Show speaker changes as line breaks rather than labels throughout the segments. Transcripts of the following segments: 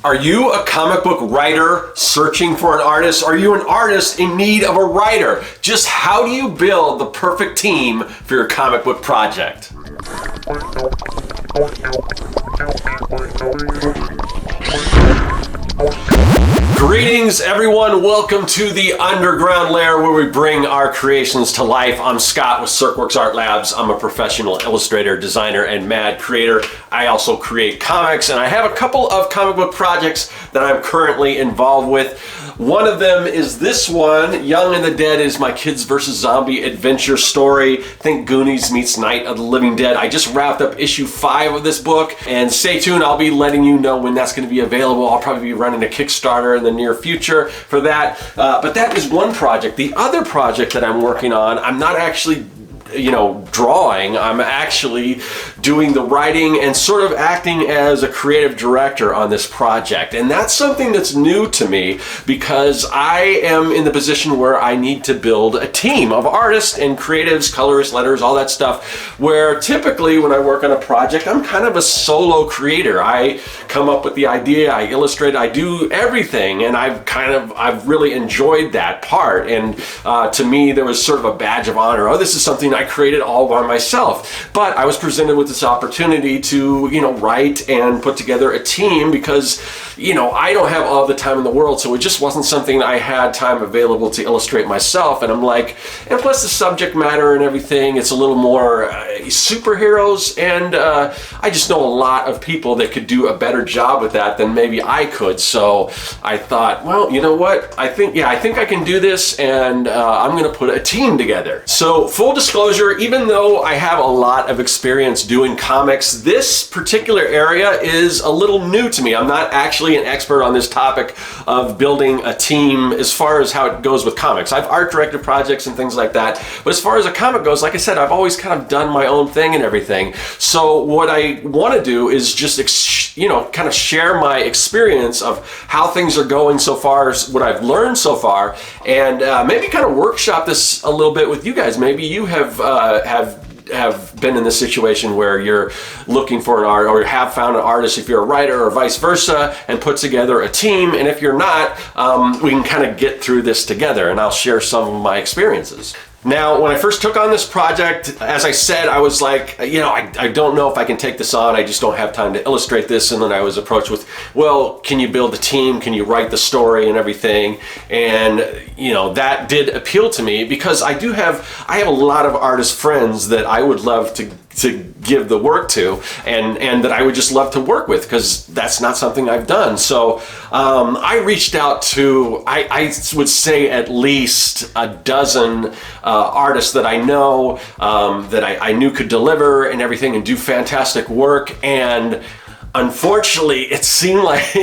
Are you a comic book writer searching for an artist? Are you an artist in need of a writer? Just how do you build the perfect team for your comic book project? Greetings everyone, welcome to the underground lair where we bring our creations to life. I'm Scott with Serkworks Art Labs. I'm a professional illustrator, designer, and mad creator. I also create comics, and I have a couple of comic book projects that I'm currently involved with. One of them is this one, Young and the Dead is my kids versus zombie adventure story. Think Goonies meets Night of the Living Dead. I just wrapped up issue 5 of this book, and stay tuned, I'll be letting you know when that's going to be available. I'll probably be running a Kickstarter in the near future for that. But that is one project. The other project that I'm working on, I'm not actually drawing. I'm actually doing the writing and sort of acting as a creative director on this project. And that's something that's new to me because I am in the position where I need to build a team of artists and creatives, colorists, letters, all that stuff, where typically when I work on a project, I'm kind of a solo creator. I come up with the idea, I illustrate, I do everything, and I've really enjoyed that part. And to me, there was sort of a badge of honor. Oh, this is something I created all by myself. But I was presented with this opportunity to, write and put together a team because, I don't have all the time in the world, so it just wasn't something I had time available to illustrate myself. And I'm like, and plus the subject matter and everything, it's a little more superheroes, and I just know a lot of people that could do a better job with that than maybe I could. So I thought, well, you know what? I think I can do this, and I'm going to put a team together. So full disclosure, even though I have a lot of experience doing comics, this particular area is a little new to me. I'm not actually an expert on this topic of building a team as far as how it goes with comics. I've art directed projects and things like that, but as far as a comic goes, like I said, I've always kind of done my own thing and everything. So what I want to do is just kind of share my experience of how things are going so far, what I've learned so far, and maybe kind of workshop this a little bit with you guys. Maybe you have been in this situation where you're looking for an art, or have found an artist if you're a writer, or vice versa, and put together a team. And if you're not, we can kind of get through this together, and I'll share some of my experiences. Now, when I first took on this project, as I said, I was like, I don't know if I can take this on. I just don't have time to illustrate this. And then I was approached with, well, can you build a team? Can you write the story and everything? And, that did appeal to me because I have a lot of artist friends that I would love to give the work to, and that I would just love to work with, because that's not something I've done. So I reached out to, I would say, at least a dozen artists that I know, that I knew could deliver and everything and do fantastic work. And unfortunately, it seemed like,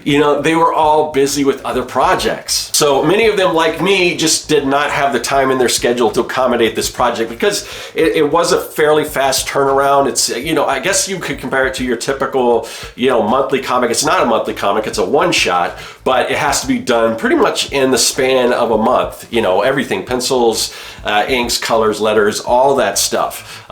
they were all busy with other projects. So many of them, like me, just did not have the time in their schedule to accommodate this project because it was a fairly fast turnaround. It's, I guess you could compare it to your typical, monthly comic. It's not a monthly comic, it's a one-shot, but it has to be done pretty much in the span of a month. Everything, pencils, inks, colors, letters, all that stuff.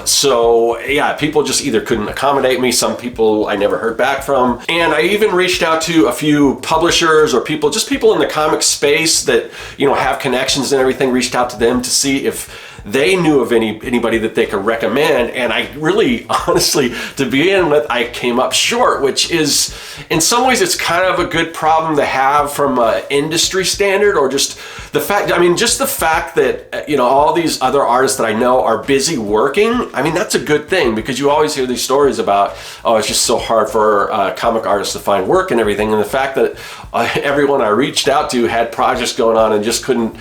So yeah, people just either couldn't accommodate me. Some people I never heard back from. And I even reached out to a few publishers or people in the comic space that, have connections and everything, reached out to them to see if they knew of anybody that they could recommend. And I really, honestly, to begin with, I came up short, which is, in some ways, it's kind of a good problem to have from an industry standard, or just the fact that, all these other artists that I know are busy working. I mean, that's a good thing, because you always hear these stories about, oh, it's just so hard for comic artists to find work and everything. And the fact that everyone I reached out to had projects going on and just couldn't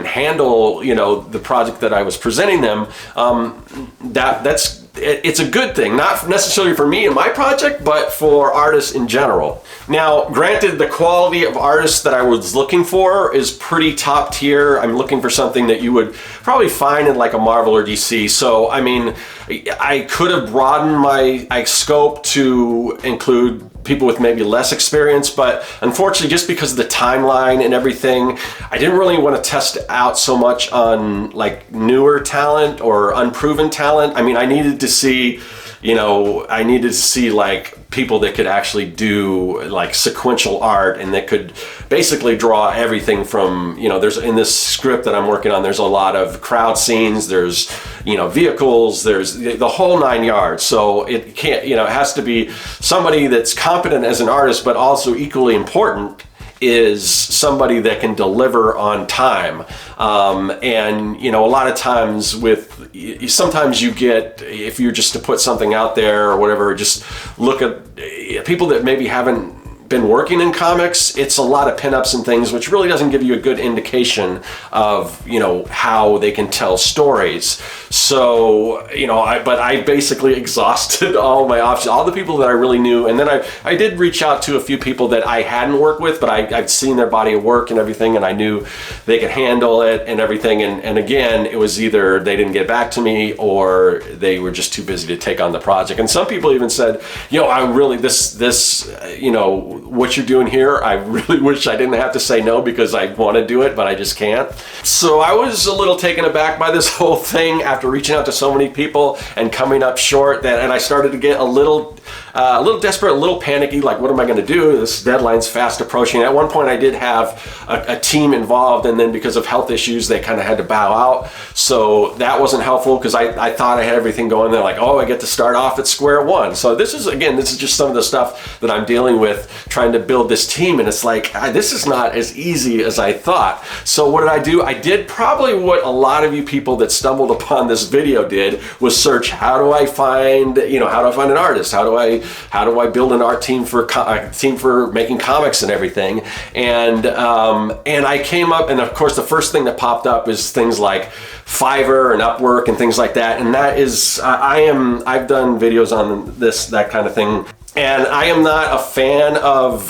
handle, the project that I was presenting them, it's a good thing, not necessarily for me and my project, but for artists in general. Now, granted, the quality of artists that I was looking for is pretty top tier. I'm looking for something that you would probably find in like a Marvel or DC. So, I mean, I could have broadened my scope to include people with maybe less experience, but unfortunately, just because of the timeline and everything, I didn't really want to test out so much on like newer talent or unproven talent. I mean, I needed to see I needed to see like people that could actually do like sequential art and that could basically draw everything from, there's in this script that I'm working on, there's a lot of crowd scenes, there's, vehicles, there's the whole 9 yards. So it can't, it has to be somebody that's competent as an artist, but also equally important is somebody that can deliver on time. And a lot of times sometimes you get, if you're just to put something out there or whatever, just look at people that maybe haven't been working in comics, it's a lot of pinups and things, which really doesn't give you a good indication of, how they can tell stories. So, but I basically exhausted all my options, all the people that I really knew. And then I did reach out to a few people that I hadn't worked with, but I'd seen their body of work and everything, and I knew they could handle it and everything. And again, it was either they didn't get back to me or they were just too busy to take on the project. And some people even said, I really, what you're doing here, I really wish I didn't have to say no because I want to do it, but I just can't. So I was a little taken aback by this whole thing after reaching out to so many people and coming up short, and I started to get a little desperate, a little panicky, like what am I going to do? This deadline's fast approaching. At one point I did have a team involved, and then because of health issues they kind of had to bow out, so that wasn't helpful because I thought I had everything going. They're like, oh, I get to start off at square one. So this is just some of the stuff that I'm dealing with, trying to build this team, and it's like, this is not as easy as I thought. So what did I do? I did probably what a lot of you people that stumbled upon this video did, was search, how do I find an artist? How do I build an art team for making comics and everything? And I came up, and of course the first thing that popped up is things like Fiverr and Upwork and things like that. And that is, I've done videos on that kind of thing. And I am not a fan of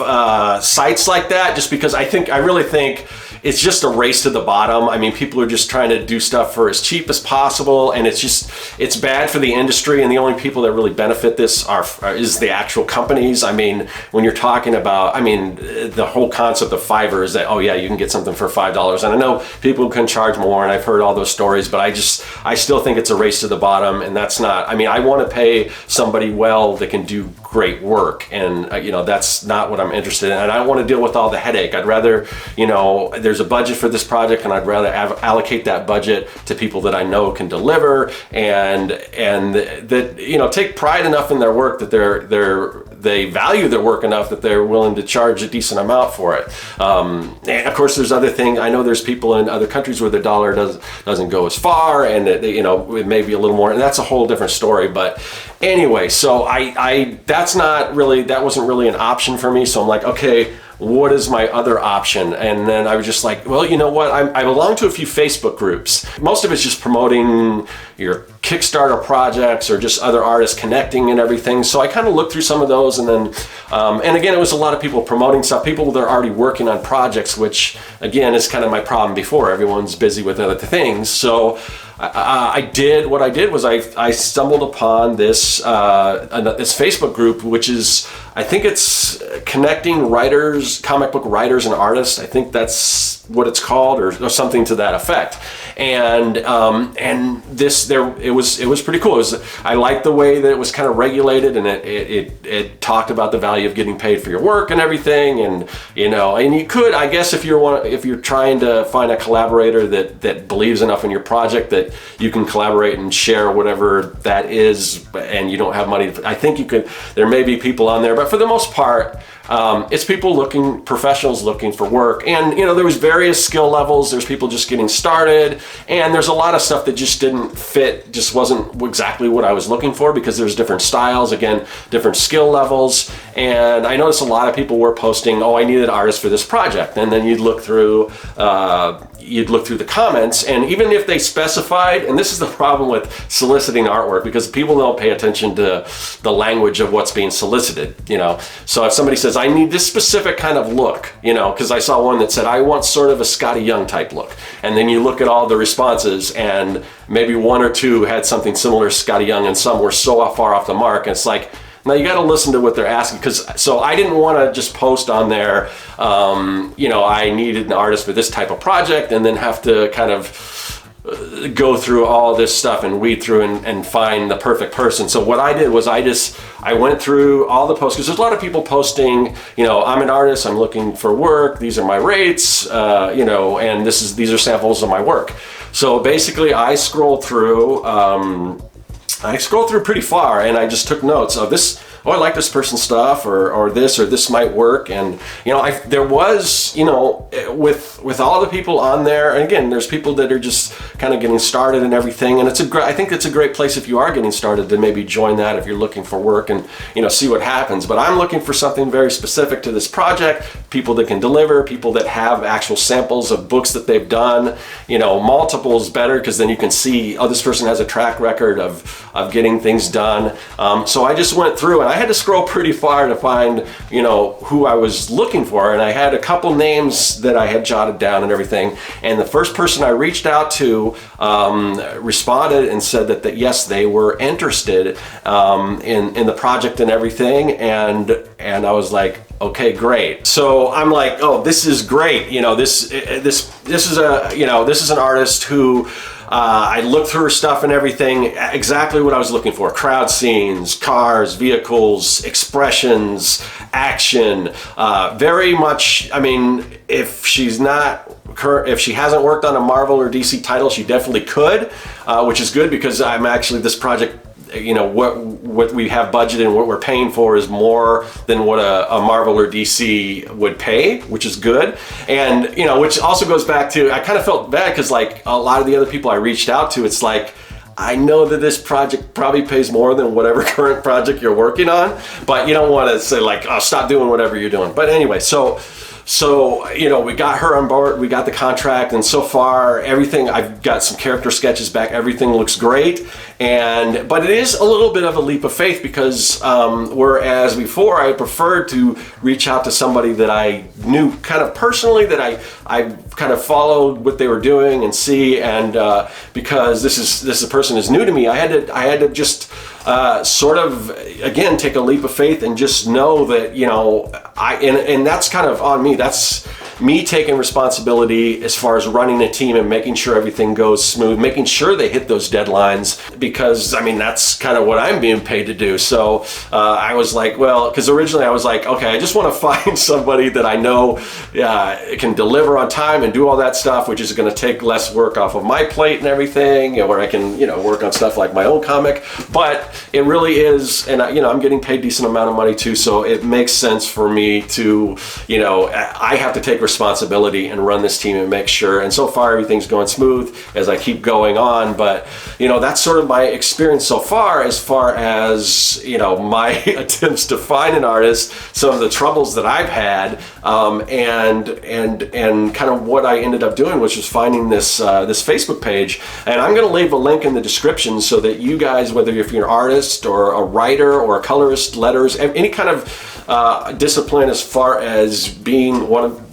sites like that, just because I really think it's just a race to the bottom. I mean, people are just trying to do stuff for as cheap as possible, and it's bad for the industry, and the only people that really benefit this is the actual companies. I mean, when you're talking about, the whole concept of Fiverr is that, oh yeah, you can get something for $5, and I know people can charge more, and I've heard all those stories, but I still think it's a race to the bottom, and that's not, I want to pay somebody well that can do great work, and that's not what I'm interested in, and I don't want to deal with all the headache. I'd rather, there's a budget for this project, and I'd rather allocate that budget to people that I know can deliver, and that take pride enough in their work that they value their work enough that they're willing to charge a decent amount for it. And of course, there's other things. I know there's people in other countries where the dollar doesn't go as far, and it may be a little more, and that's a whole different story. But anyway, so that wasn't really an option for me. So I'm like, okay, what is my other option? And then I was just like, well, you know what? I belong to a few Facebook groups. Most of it's just promoting your Kickstarter projects or just other artists connecting and everything. So I kind of looked through some of those, and then, and again, it was a lot of people promoting stuff, people that are already working on projects, which again is kind of my problem before. Everyone's busy with other things. So what I did was I stumbled upon this Facebook group, which is, I think it's connecting writers, comic book writers and artists. I think that's what it's called, or something to that effect. And it was pretty cool. I liked the way that it was kind of regulated, and it talked about the value of getting paid for your work and everything. And and you could, I guess, if you're trying to find a collaborator that believes enough in your project that you can collaborate and share whatever that is, and you don't have money, I think you could. There may be people on there, but for the most part, it's professionals looking for work. And there was various skill levels. There's people just getting started, and there's a lot of stuff that just didn't fit, just wasn't exactly what I was looking for, because there's different styles, again, different skill levels. And I noticed a lot of people were posting, oh, I needed artists for this project. And then you'd look through the comments, and even if they specified, and this is the problem with soliciting artwork, because people don't pay attention to the language of what's being solicited, So if somebody says, I need this specific kind of look, because I saw one that said, I want sort of a Scotty Young type look. And then you look at all the responses, and maybe one or two had something similar to Scotty Young, and some were so far off the mark. And it's like, now you got to listen to what they're asking, so I didn't want to just post on there, I needed an artist for this type of project, and then have to kind of go through all this stuff and weed through and find the perfect person. So what I did was I went through all the posts, because there's a lot of people posting, I'm an artist, I'm looking for work, these are my rates, and these are samples of my work. So basically I scrolled through pretty far, and I just took notes of this. Oh, I like this person's stuff, or this might work. And there was, with all the people on there, and again, there's people that are just kind of getting started and everything, and I think it's a great place if you are getting started to maybe join that if you're looking for work and see what happens. But I'm looking for something very specific to this project, people that can deliver, people that have actual samples of books that they've done. Multiples better, because then you can see, oh, this person has a track record of getting things done. So I just went through, and I had to scroll pretty far to find, who I was looking for. And I had a couple names that I had jotted down and everything. And the first person I reached out to responded and said that yes, they were interested in the project and everything. And I was like, okay, great. So I'm like, oh, this is great. This is an artist who I looked through her stuff and everything, exactly what I was looking for. Crowd scenes, cars, vehicles, expressions, action, very much, if she hasn't worked on a Marvel or DC title, she definitely could, which is good, because I'm actually, this project, what we have budgeted and what we're paying for is more than what a Marvel or DC would pay, which is good. And which also goes back to, I kind of felt bad, because like a lot of the other people I reached out to, it's like, I know that this project probably pays more than whatever current project you're working on, but you don't want to say like, oh, stop doing whatever you're doing. But anyway, so we got her on board, we got the contract, and so far everything, I've got some character sketches back, everything looks great. But it is a little bit of a leap of faith, because whereas before I preferred to reach out to somebody that I knew kind of personally, that I kind of followed what they were doing and see, and because this person is new to me, I had to just sort of, again, take a leap of faith and just know that, and that's kind of on me. That's me taking responsibility as far as running a team and making sure everything goes smooth, making sure they hit those deadlines, because that's kind of what I'm being paid to do. So I was like, well, because originally I was like, okay, I just want to find somebody that I know can deliver on time and do all that stuff, which is going to take less work off of my plate and everything, where I can, work on stuff like my own comic. But it really is, and I'm getting paid a decent amount of money too, so it makes sense for me to, I have to take responsibility and run this team and make sure. And so far everything's going smooth as I keep going on. But that's sort of my experience so far as my attempts to find an artist, some of the troubles that I've had, and kind of what I ended up doing, which was finding this Facebook page. And I'm going to leave a link in the description so that you guys, whether if you're an artist or a writer or a colorist, letters, any kind of discipline as far as being one of,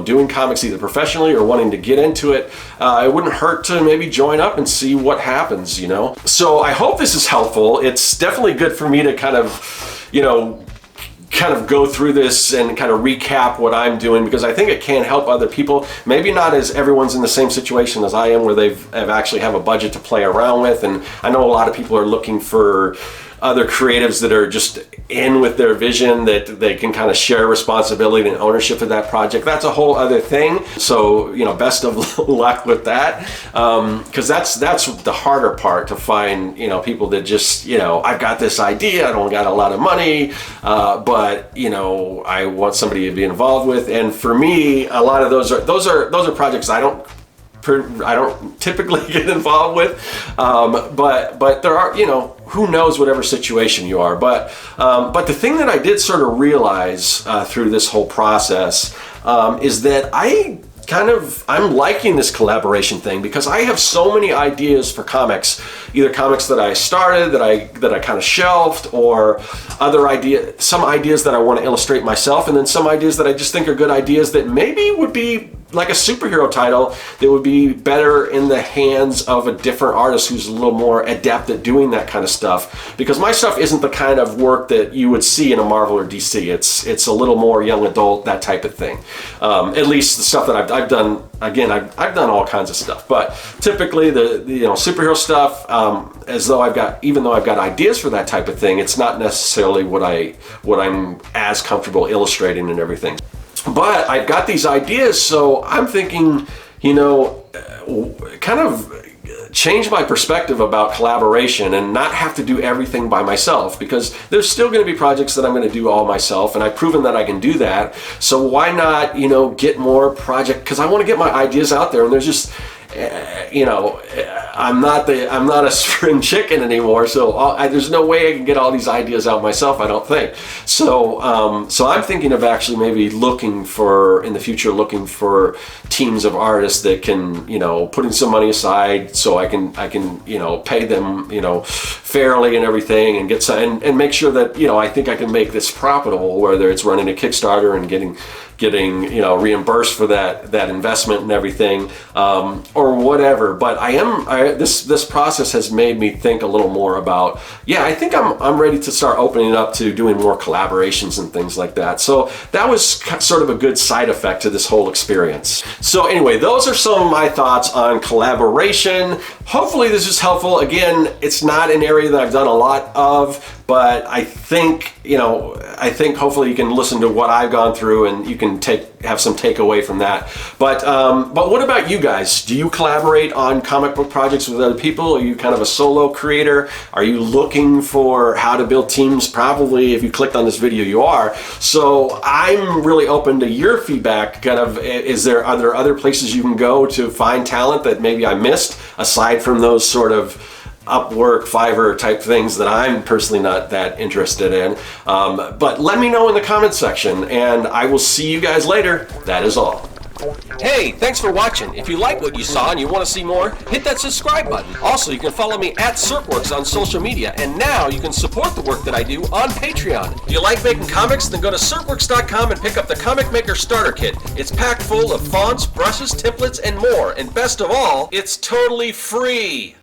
doing comics either professionally or wanting to get into it, it wouldn't hurt to maybe join up and see what happens, So I hope this is helpful. It's definitely good for me to kind of go through this and kind of recap what I'm doing, because I think it can help other people. Maybe not as everyone's in the same situation as I am, where they've actually have a budget to play around with. And I know a lot of people are looking for other creatives that are just in with their vision, that they can kind of share responsibility and ownership of that project. That's a whole other thing. So, best of luck with that. Because that's the harder part, to find, people that just, I've got this idea, I don't got a lot of money, but, I want somebody to be involved with. And for me, a lot of those are projects I don't typically get involved with, but there are, who knows, whatever situation you are. But the thing that I did sort of realize through this whole process is that I'm liking this collaboration thing, because I have so many ideas for comics, either comics that I started, that I kind of shelved, or some ideas that I want to illustrate myself, and then some ideas that I just think are good ideas that maybe would be like a superhero title that would be better in the hands of a different artist who's a little more adept at doing that kind of stuff, because my stuff isn't the kind of work that you would see in a Marvel or DC. It's a little more young adult, that type of thing. At least the stuff that I've done. Again, I've done all kinds of stuff, but typically the superhero stuff, even though I've got ideas for that type of thing, it's not necessarily what I'm as comfortable illustrating and everything. But I've got these ideas, so I'm thinking, kind of change my perspective about collaboration and not have to do everything by myself, because there's still going to be projects that I'm going to do all myself, and I've proven that I can do that. So why not, get more project, because I want to get my ideas out there, and there's just, I'm not a spring chicken anymore, so there's no way I can get all these ideas out myself, I don't think. So I'm thinking of actually maybe in the future looking for teams of artists that can, putting some money aside so I can pay them, fairly and everything, and get some, and make sure that, I think I can make this profitable, whether it's running a Kickstarter and getting reimbursed for that investment and everything, or whatever. But this process has made me think a little more about, I think I'm ready to start opening up to doing more collaborations and things like that. So that was sort of a good side effect to this whole experience. So anyway, those are some of my thoughts on collaboration. Hopefully this is helpful. Again, it's not an area that I've done a lot of, but I think hopefully you can listen to what I've gone through and you can have some takeaway from that. But what about you guys? Do you collaborate on comic book projects with other people? Are you kind of a solo creator? Are you looking for how to build teams? Probably, if you clicked on this video, you are. So I'm really open to your feedback. Kind of, are there other places you can go to find talent that maybe I missed, aside from those sort of Upwork, Fiverr type things that I'm personally not that interested in? But let me know in the comments section, and I will see you guys later. That is all. Hey, thanks for watching. If you like what you saw and you want to see more, hit that subscribe button. Also, you can follow me at Serkworks on social media, and now you can support the work that I do on Patreon. If you like making comics, then go to Serkworks.com and pick up the Comic Maker Starter Kit. It's packed full of fonts, brushes, templates, and more. And best of all, it's totally free.